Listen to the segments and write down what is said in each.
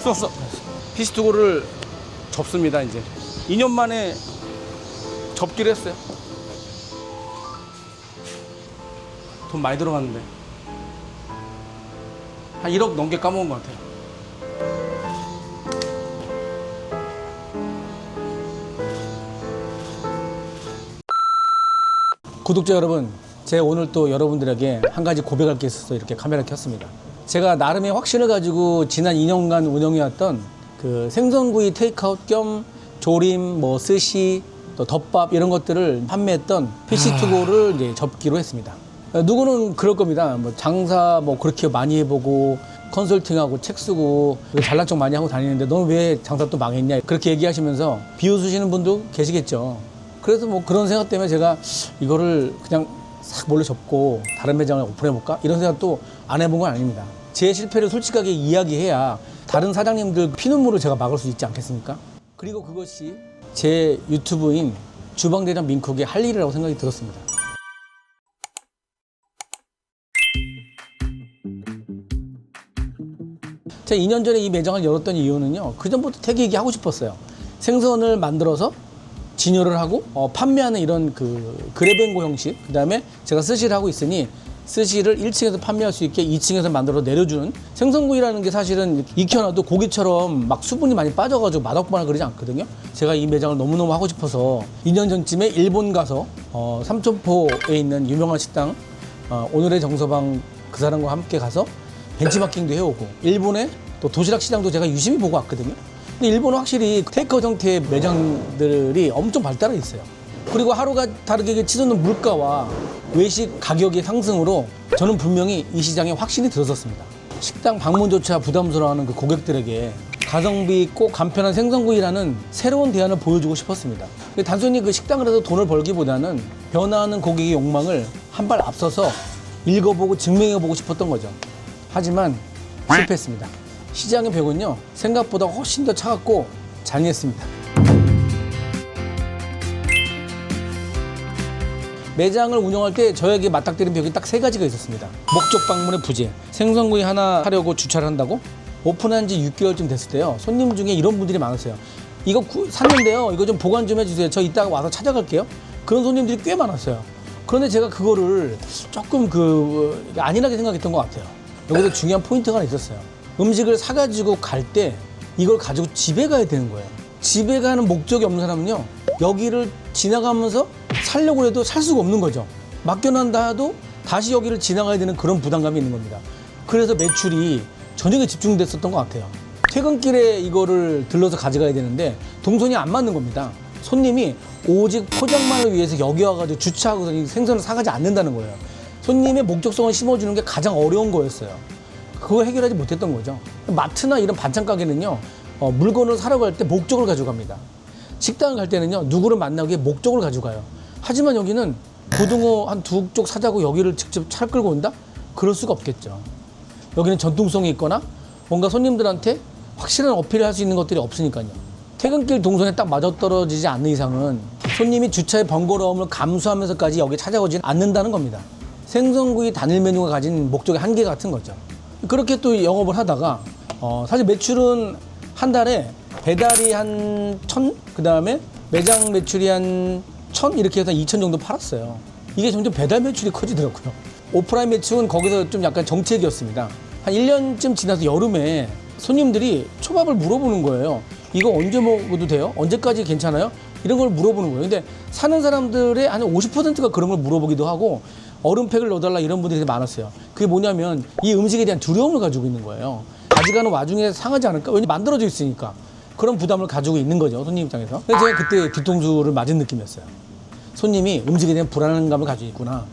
없어. PC2Go를 접습니다. 이제 2년 만에 접기로 했어요. 돈 많이 들어갔는데 한 1억 넘게 까먹은 것 같아요. 구독자 여러분, 제가 오늘 또 여러분들에게 한 가지 고백할 게 있어서 이렇게 카메라를 켰습니다. 제가 나름의 확신을 가지고 지난 2년간 운영해왔던 그 생선구이 테이크아웃 겸 조림, 뭐 스시, 또 덮밥 이런 것들을 판매했던 PC2Go를 이제 접기로 했습니다. 누구는 그럴 겁니다. 뭐 장사 뭐 그렇게 많이 해보고 컨설팅하고 책 쓰고 잘난 척 많이 하고 다니는데 너는 왜 장사 또 망했냐 그렇게 얘기하시면서 비웃으시는 분도 계시겠죠. 그래서 뭐 그런 생각 때문에 제가 이거를 그냥 싹 몰래 접고 다른 매장을 오픈해볼까? 이런 생각도 안 해본 건 아닙니다. 제 실패를 솔직하게 이야기해야 다른 사장님들 피눈물을 제가 막을 수 있지 않겠습니까? 그리고 그것이 제 유튜브인 주방대장 민쿡의 할 일이라고 생각이 들었습니다. 제가 2년 전에 이 매장을 열었던 이유는요. 그전부터 되게 얘기하고 싶었어요. 생선을 만들어서 진열을 하고 판매하는 이런 그 그래뱅고 형식, 그 다음에 제가 스시를 하고 있으니 스시를 1층에서 판매할 수 있게 2층에서 만들어 내려주는, 생선구이라는 게 사실은 익혀놔도 고기처럼 막 수분이 많이 빠져가지고 맛없거나 그러지 않거든요. 제가 이 매장을 너무너무 하고 싶어서 2년 전쯤에 일본 가서 삼천포에 있는 유명한 식당 오늘의 정서방 그 사람과 함께 가서 벤치마킹도 해오고, 일본의 또 도시락 시장도 제가 유심히 보고 왔거든요. 근데 일본은 확실히 테이크아웃 형태의 매장들이 엄청 발달해 있어요. 그리고 하루가 다르게 치솟는 물가와 외식 가격의 상승으로 저는 분명히 이 시장에 확신이 들었었습니다. 식당 방문조차 부담스러워하는 그 고객들에게 가성비 있고 간편한 생선구이라는 새로운 대안을 보여주고 싶었습니다. 단순히 그 식당을 해서 돈을 벌기보다는 변화하는 고객의 욕망을 한 발 앞서서 읽어보고 증명해보고 싶었던 거죠. 하지만 실패했습니다. 시장의 벽은요, 생각보다 훨씬 더 차갑고 잔인했습니다. 매장을 운영할 때 저에게 맞닥뜨린 벽이 딱 3가지가 있었습니다. 목적 방문의 부재, 생선구이 하나 하려고 주차를 한다고? 오픈한 지 6개월쯤 됐을 때요, 손님 중에 이런 분들이 많았어요. 이거 샀는데요, 이거 좀 보관 좀 해주세요. 저 이따가 와서 찾아갈게요. 그런 손님들이 꽤 많았어요. 그런데 제가 그거를 조금 안일하게 생각했던 것 같아요. 여기서 중요한 포인트가 하나 있었어요. 음식을 사가지고 갈 때 이걸 가지고 집에 가야 되는 거예요. 집에 가는 목적이 없는 사람은요, 여기를 지나가면서 살려고 해도 살 수가 없는 거죠. 맡겨난다 해도 다시 여기를 지나가야 되는 그런 부담감이 있는 겁니다. 그래서 매출이 저녁에 집중됐었던 것 같아요. 퇴근길에 이거를 들러서 가져가야 되는데 동선이 안 맞는 겁니다. 손님이 오직 포장만을 위해서 여기 와가지고 주차하고서 생선을 사가지 않는다는 거예요. 손님의 목적성을 심어주는 게 가장 어려운 거였어요. 그거 해결하지 못했던 거죠. 마트나 이런 반찬 가게는요, 물건을 사러 갈 때 목적을 가지고 갑니다. 식당을 갈 때는요, 누구를 만나기 위해 목적을 가지고 가요. 하지만 여기는 고등어 한 2쪽 사자고 여기를 직접 차를 끌고 온다? 그럴 수가 없겠죠. 여기는 전통성이 있거나 뭔가 손님들한테 확실한 어필을 할 수 있는 것들이 없으니까요. 퇴근길 동선에 딱 맞아떨어지지 않는 이상은 손님이 주차의 번거로움을 감수하면서까지 여기 찾아오지 않는다는 겁니다. 생선구이 단일 메뉴가 가진 목적의 한계 같은 거죠. 그렇게 또 영업을 하다가 사실 매출은 한 달에 배달이 한 1,000, 그 다음에 매장 매출이 한 1,000 이렇게 해서 2,000 정도 팔았어요. 이게 점점 배달 매출이 커지더라고요. 오프라인 매출은 거기서 좀 약간 정책이었습니다. 한 1년쯤 지나서 여름에 손님들이 초밥을 물어보는 거예요. 이거 언제 먹어도 돼요? 언제까지 괜찮아요? 이런 걸 물어보는 거예요. 근데 사는 사람들의 한 50%가 그런 걸 물어보기도 하고 얼음팩을 넣어달라 이런 분들이 많았어요. 그게 뭐냐면 이 음식에 대한 두려움을 가지고 있는 거예요. 가져가는 와중에 상하지 않을까? 왜냐면 만들어져 있으니까. 그런 부담을 가지고 있는 거죠, 손님 입장에서. 근데 제가 그때 뒤통수를 맞은 느낌이었어요. 손님이 음식에 대한 불안감을 가지고 있구나.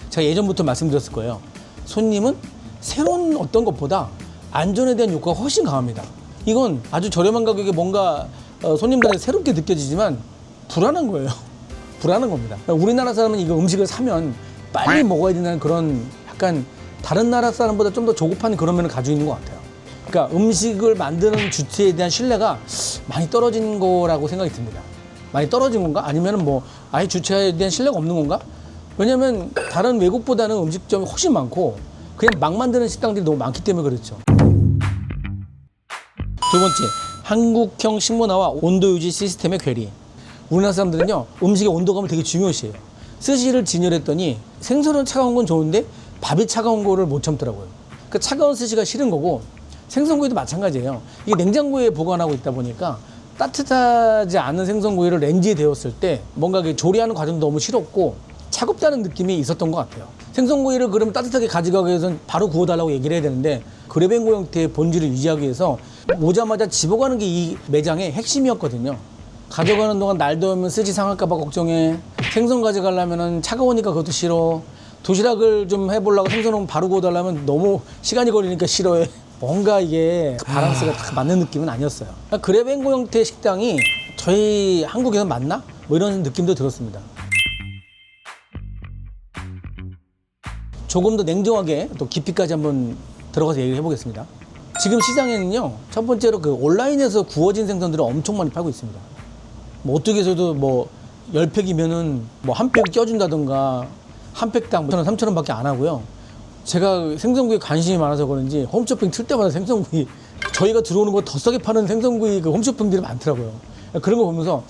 제가 예전부터 말씀드렸을 거예요. 손님은 새로운 어떤 것보다 안전에 대한 욕구가 훨씬 강합니다. 이건 아주 저렴한 가격에 뭔가 손님들한테 새롭게 느껴지지만 불안한 거예요. 불안한 겁니다. 우리나라 사람은 이거 음식을 사면 빨리 먹어야 된다는 그런 약간 다른 나라 사람보다 좀 더 조급한 그런 면을 가지고 있는 것 같아요. 그러니까 음식을 만드는 주체에 대한 신뢰가 많이 떨어진 거라고 생각이 듭니다. 많이 떨어진 건가? 아니면 뭐 아예 주체에 대한 신뢰가 없는 건가? 왜냐면 다른 외국보다는 음식점이 훨씬 많고 그냥 막 만드는 식당들이 너무 많기 때문에 그렇죠. 두 번째, 한국형 식문화와 온도 유지 시스템의 괴리. 우리나라 사람들은요, 음식의 온도감을 되게 중요시해요. 스시를 진열했더니 생선은 차가운 건 좋은데 밥이 차가운 거를 못 참더라고요. 그 차가운 스시가 싫은 거고, 생선구이도 마찬가지예요. 이게 냉장고에 보관하고 있다 보니까 따뜻하지 않은 생선구이를 렌즈에 데웠을 때 뭔가 조리하는 과정도 너무 싫었고 차갑다는 느낌이 있었던 것 같아요. 생선구이를 그러면 따뜻하게 가져가기 위해서는 바로 구워달라고 얘기를 해야 되는데 그래뱅고 형태의 본질을 유지하기 위해서 오자마자 집어가는 게 이 매장의 핵심이었거든요. 가져가는 동안 날 더우면 스시 상할까봐 걱정해. 생선 가져가려면 차가우니까 그것도 싫어. 도시락을 좀 해보려고 생선은 바로 구워달라면 너무 시간이 걸리니까 싫어해. 뭔가 이게 바란스가 딱 맞는 느낌은 아니었어요. 그래뱅고 형태의 식당이 저희 한국에서 맞나? 뭐 이런 느낌도 들었습니다. 조금 더 냉정하게 또 깊이까지 한번 들어가서 얘기를 해보겠습니다. 지금 시장에는요, 첫 번째로 그 온라인에서 구워진 생선들을 엄청 많이 팔고 있습니다. 뭐 어떻게 해서도 뭐 10팩이면은 뭐 한 팩 껴준다던가 한 팩당 2,000원, 3,000원 밖에 안 하고요. 제가 생선구이에 관심이 많아서 그런지 홈쇼핑 틀 때마다 생선구이, 저희가 들어오는 거 더 싸게 파는 생선구이 그 홈쇼핑들이 많더라고요. 그런 거 보면서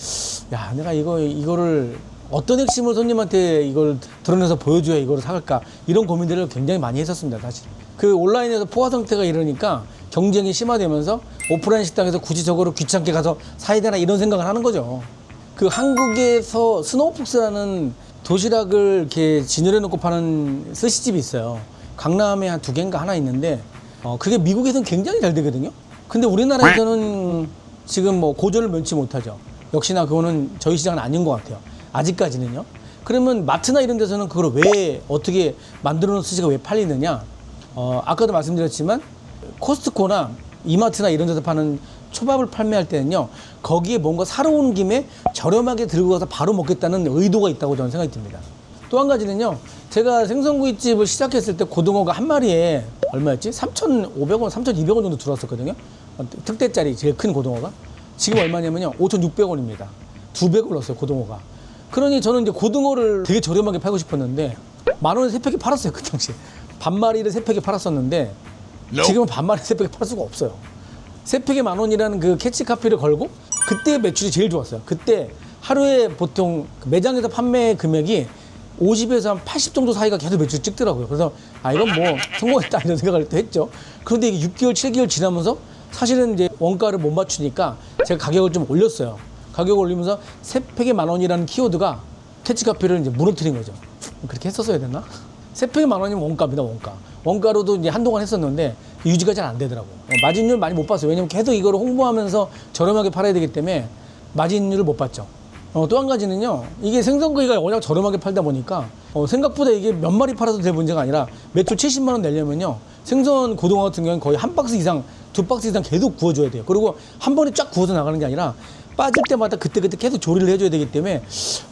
야, 내가 이거를 어떤 핵심을 손님한테 이걸 드러내서 보여줘야 이거를 사갈까, 이런 고민들을 굉장히 많이 했었습니다. 사실 그 온라인에서 포화 상태가 이러니까 경쟁이 심화되면서 오프라인 식당에서 굳이 저거를 귀찮게 가서 사야 되나 이런 생각을 하는 거죠. 그 한국에서 스노우폭스라는 도시락을 이렇게 진열해 놓고 파는 스시집이 있어요. 강남에 한 2개인가 하나 있는데 그게 미국에서는 굉장히 잘 되거든요. 근데 우리나라에서는 지금 뭐 고전을 면치 못하죠. 역시나 그거는 저희 시장은 아닌 것 같아요. 아직까지는요. 그러면 마트나 이런 데서는 그걸 왜 어떻게 만들어 놓은 스시가 왜 팔리느냐? 아까도 말씀드렸지만 코스트코나 이마트나 이런 데서 파는 초밥을 판매할 때는요, 거기에 뭔가 사러 온 김에 저렴하게 들고 가서 바로 먹겠다는 의도가 있다고 저는 생각이 듭니다. 또 한 가지는요, 제가 생선구이집을 시작했을 때 고등어가 한 마리에 얼마였지? 3,500원, 3,200원 정도 들어왔었거든요. 특대짜리 제일 큰 고등어가. 지금 얼마냐면요, 5,600원입니다. 2배 올랐어요, 고등어가. 그러니 저는 이제 고등어를 되게 저렴하게 팔고 싶었는데 10,000원에 3팩이 팔았어요, 그 당시에. 반마리를 3팩에 팔았었는데 지금은 반마리 3팩에 팔 수가 없어요. 3팩에 10,000원이라는 그 캐치 카피를 걸고 그때 매출이 제일 좋았어요. 그때 하루에 보통 매장에서 판매 금액이 50에서 한 80 정도 사이가 계속 매출 찍더라고요. 그래서 이건 뭐 성공했다 이런 생각을 또 했죠. 그런데 이게 6개월, 7개월 지나면서 사실은 이제 원가를 못 맞추니까 제가 가격을 좀 올렸어요. 가격을 올리면서 3팩에 10,000원이라는 키워드가 캐치 카피를 이제 무너뜨린 거죠. 그렇게 했었어야 됐나? 3팩에 10,000원이면 원가입니다, 원가. 원가로도 이제 한동안 했었는데 유지가 잘 안 되더라고요. 마진율 많이 못 봤어요. 왜냐면 계속 이거를 홍보하면서 저렴하게 팔아야 되기 때문에 마진율을 못 봤죠. 또 한 가지는요, 이게 생선구이가 워낙 저렴하게 팔다 보니까 생각보다 이게 몇 마리 팔아도 될 문제가 아니라 매출 70만 원 내려면요, 생선 고등어 같은 경우는 거의 한 박스 이상, 2박스 이상 계속 구워줘야 돼요. 그리고 한 번에 쫙 구워서 나가는 게 아니라 빠질 때마다 그때그때 계속 조리를 해줘야 되기 때문에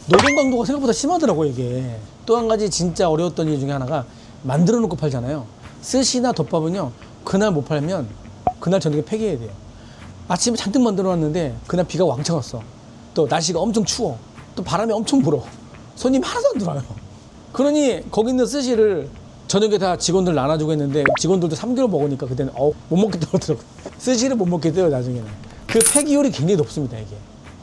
노동 강도가 생각보다 심하더라고요, 이게. 또 한 가지 진짜 어려웠던 이유 중에 하나가 만들어 놓고 팔잖아요. 스시나 덮밥은요, 그날 못 팔면 그날 저녁에 폐기해야 돼요. 아침에 잔뜩 만들어 놨는데 그날 비가 왕창 왔어. 또 날씨가 엄청 추워. 또 바람이 엄청 불어. 손님이 하나도 안 들어와요. 그러니 거기 있는 스시를 저녁에 다 직원들 나눠주고 했는데 직원들도 3개월 먹으니까 그때는 못 먹겠다고 하더라고요. 스시를 못 먹겠대요, 나중에는. 그 폐기율이 굉장히 높습니다, 이게.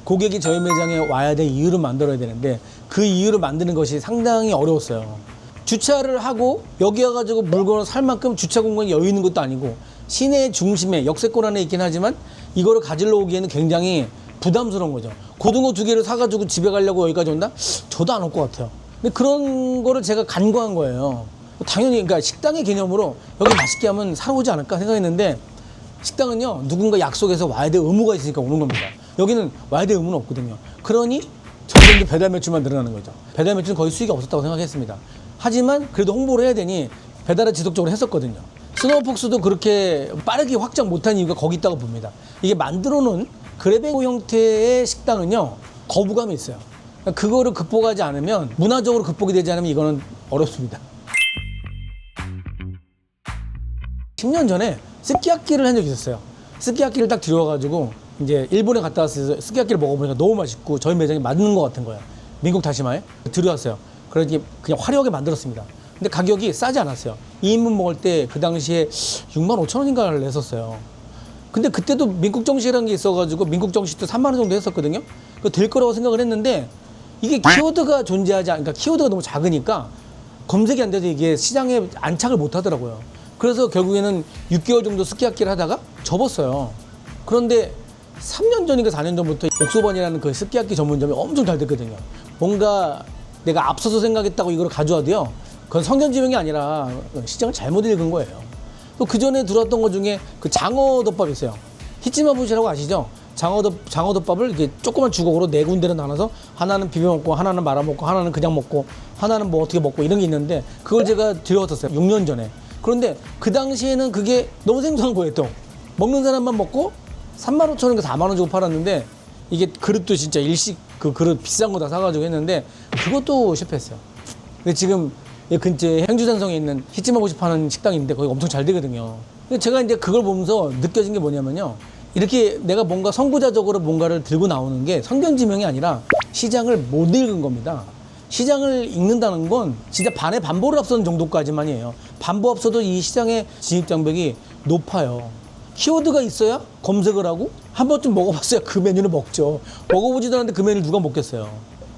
고객이 저희 매장에 와야 될 이유를 만들어야 되는데 그 이유를 만드는 것이 상당히 어려웠어요. 주차를 하고 여기 와가지고 물건을 살 만큼 주차 공간이 여유 있는 것도 아니고 시내 중심에 역세권 안에 있긴 하지만 이거를 가지러 오기에는 굉장히 부담스러운 거죠. 고등어 2개를 사가지고 집에 가려고 여기까지 온다? 저도 안 올 것 같아요. 근데 그런 거를 제가 간과한 거예요. 당연히 그러니까 식당의 개념으로 여기 맛있게 하면 사러 오지 않을까 생각했는데 식당은요, 누군가 약속해서 와야 될 의무가 있으니까 오는 겁니다. 여기는 와야 될 의무는 없거든요. 그러니 점점 배달 매출만 늘어나는 거죠. 배달 매출은 거의 수익이 없었다고 생각했습니다. 하지만 그래도 홍보를 해야 되니 배달을 지속적으로 했었거든요. 스노우폭스도 그렇게 빠르게 확장 못한 이유가 거기 있다고 봅니다. 이게 만들어 놓은 그래뱅고 형태의 식당은요, 거부감이 있어요. 그러니까 그거를 극복하지 않으면, 문화적으로 극복이 되지 않으면 이거는 어렵습니다. 10년 전에 스키야키를 한 적이 있었어요. 스키야키를 딱 들여와가지고 이제 일본에 갔다 왔어요. 스키야키를 먹어보니까 너무 맛있고 저희 매장에 맞는 것 같은 거예요. 미국 다시마에 들여왔어요. 그래서 그냥 화려하게 만들었습니다. 근데 가격이 싸지 않았어요. 2인분 먹을 때 그 당시에 65,000원인가를 냈었어요. 근데 그때도 민국정시라는 게 있어가지고 민국정시도 3만 원 정도 했었거든요. 그거 될 거라고 생각을 했는데 이게 키워드가 존재하지 않으니까 키워드가 너무 작으니까 검색이 안 돼서 이게 시장에 안착을 못 하더라고요. 그래서 결국에는 6개월 정도 스키야키를 하다가 접었어요. 그런데 3년 전인가 4년 전부터 옥소번이라는 그 스키야키 전문점이 엄청 잘 됐거든요. 뭔가 내가 앞서서 생각했다고 이걸 가져와도요. 그건 성견지명이 아니라 시장을 잘못 읽은 거예요. 또 그 전에 들어왔던 것 중에 그 장어덮밥 있어요. 히치마부시라고 아시죠? 장어덮밥을 이렇게 조그만 주걱으로 4군데로 나눠서 하나는 비벼 먹고 하나는 말아 먹고 하나는 그냥 먹고 하나는 뭐 어떻게 먹고 이런 게 있는데 그걸 제가 들여왔었어요. 6년 전에. 그런데 그 당시에는 그게 너무 생소한 거예요. 또 먹는 사람만 먹고 35,000원인가 4만 원 주고 팔았는데 이게 그릇도 진짜 일식 그 그릇 비싼 거 다 사가지고 했는데 그것도 실패했어요. 근데 지금 이 근처에 행주산성에 있는 히치마부시 파는 식당이 있는데 거기 엄청 잘 되거든요. 근데 제가 이제 그걸 보면서 느껴진 게 뭐냐면요. 이렇게 내가 뭔가 선구자적으로 뭔가를 들고 나오는 게 선견지명이 아니라 시장을 못 읽은 겁니다. 시장을 읽는다는 건 진짜 반의 반보를 앞서는 정도까지만이에요. 반보 앞서도 이 시장의 진입장벽이 높아요. 키워드가 있어야 검색을 하고 한 번쯤 먹어봤어야 그 메뉴를 먹죠. 먹어보지도 않았는데 그 메뉴를 누가 먹겠어요.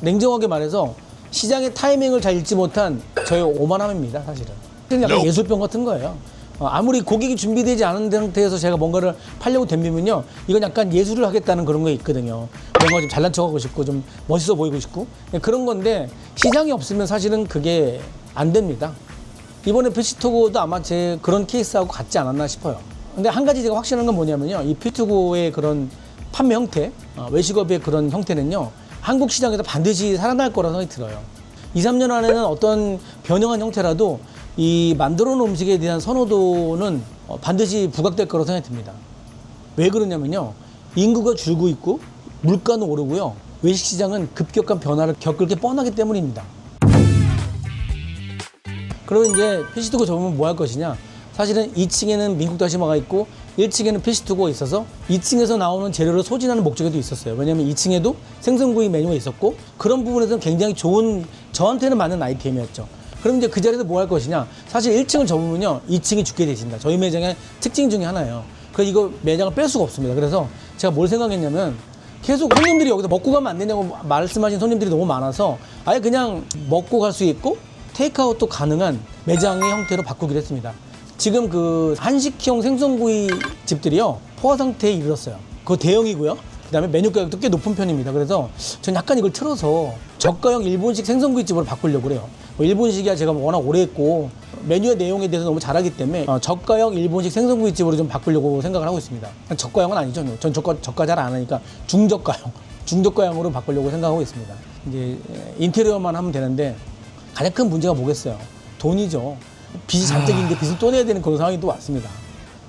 냉정하게 말해서 시장의 타이밍을 잘 읽지 못한 저의 오만함입니다, 사실은. 약간 예술병 같은 거예요. 아무리 고객이 준비되지 않은 상태에서 제가 뭔가를 팔려고 덤비면요, 이건 약간 예술을 하겠다는 그런 게 있거든요. 뭔가 좀 잘난 척하고 싶고 좀 멋있어 보이고 싶고 그런 건데 시장이 없으면 사실은 그게 안 됩니다. 이번에 피시토고도 아마 제 그런 케이스하고 같지 않았나 싶어요. 근데 한 가지 제가 확실한 건 뭐냐면요, 이 피시토고의 그런 판매 형태, 외식업의 그런 형태는요, 한국 시장에서 반드시 살아날 거라는 생각이 들어요. 2, 3년 안에는 어떤 변형한 형태라도 이 만들어 놓은 음식에 대한 선호도는 반드시 부각될 거라고 생각이 듭니다. 왜 그러냐면요, 인구가 줄고 있고 물가는 오르고요, 외식 시장은 급격한 변화를 겪을 게 뻔하기 때문입니다. 그러면 이제 피시토고 접으면 뭐 할 것이냐? 사실은 2층에는 민국 다시마가 있고 1층에는 피시토고가 있어서 2층에서 나오는 재료를 소진하는 목적에도 있었어요. 왜냐하면 2층에도 생선구이 메뉴가 있었고 그런 부분에서는 굉장히 좋은, 저한테는 맞는 아이템이었죠. 그럼 이제 그 자리에서 뭐 할 것이냐? 사실 1층을 접으면요, 2층이 죽게 되십니다. 저희 매장의 특징 중에 하나예요. 그래서 이거 매장을 뺄 수가 없습니다. 그래서 제가 뭘 생각했냐면 계속 손님들이 여기서 먹고 가면 안 되냐고 말씀하신 손님들이 너무 많아서 아예 그냥 먹고 갈 수 있고 테이크아웃도 가능한 매장의 형태로 바꾸기로 했습니다. 지금 그 한식형 생선구이 집들이요, 포화 상태에 이르렀어요. 그거 대형이고요. 그다음에 메뉴 가격도 꽤 높은 편입니다. 그래서 전 약간 이걸 틀어서 저가형 일본식 생선구이 집으로 바꾸려고 그래요. 뭐 일본식이야 제가 워낙 오래 했고 메뉴의 내용에 대해서 너무 잘 알기 때문에 저가형 일본식 생선구이 집으로 좀 바꾸려고 생각을 하고 있습니다. 저가형은 아니죠. 전 저가 잘 안 하니까 중저가형으로 바꾸려고 생각하고 있습니다. 이제 인테리어만 하면 되는데 가장 큰 문제가 뭐겠어요? 돈이죠. 빚이 잔뜩 있는데 빚을 또 내야 되는 그런 상황이 또 왔습니다.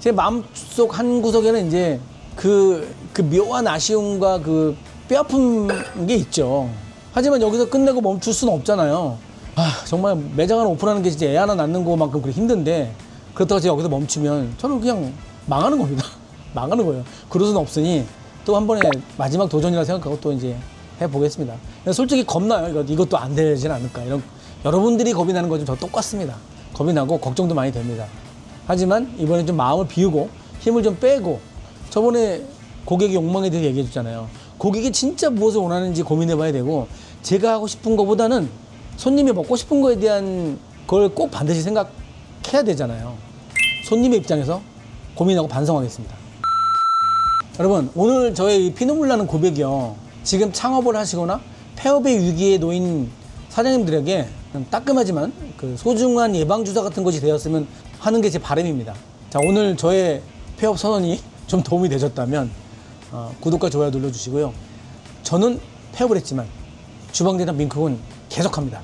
제 마음속 한 구석에는 이제 그 묘한 아쉬움과 그 뼈아픈 게 있죠. 하지만 여기서 끝내고 멈출 수는 없잖아요. 정말 매장 하나 오픈하는 게 진짜 애 하나 낳는 것만큼 그렇게 힘든데 그렇다고 제가 여기서 멈추면 저는 그냥 망하는 겁니다. 망하는 거예요. 그럴 수는 없으니 또 한 번에 마지막 도전이라 생각하고 또 이제 해보겠습니다. 솔직히 겁나요. 이것도 안 되진 않을까. 이런 여러분들이 겁이 나는 거 좀 저 똑같습니다. 겁이 나고 걱정도 많이 됩니다. 하지만 이번에 좀 마음을 비우고 힘을 좀 빼고, 저번에 고객의 욕망에 대해서 얘기해 줬잖아요. 고객이 진짜 무엇을 원하는지 고민해 봐야 되고, 제가 하고 싶은 것보다는 손님이 먹고 싶은 거에 대한 걸 꼭 반드시 생각해야 되잖아요. 손님의 입장에서 고민하고 반성하겠습니다. 여러분, 오늘 저의 피눈물 나는 고백이요, 지금 창업을 하시거나 폐업의 위기에 놓인 사장님들에게 따끔하지만 그 소중한 예방주사 같은 것이 되었으면 하는 게 제 바람입니다. 자, 오늘 저의 폐업 선언이 좀 도움이 되셨다면 구독과 좋아요 눌러주시고요. 저는 폐업을 했지만 주방대장 민쿡은 계속합니다.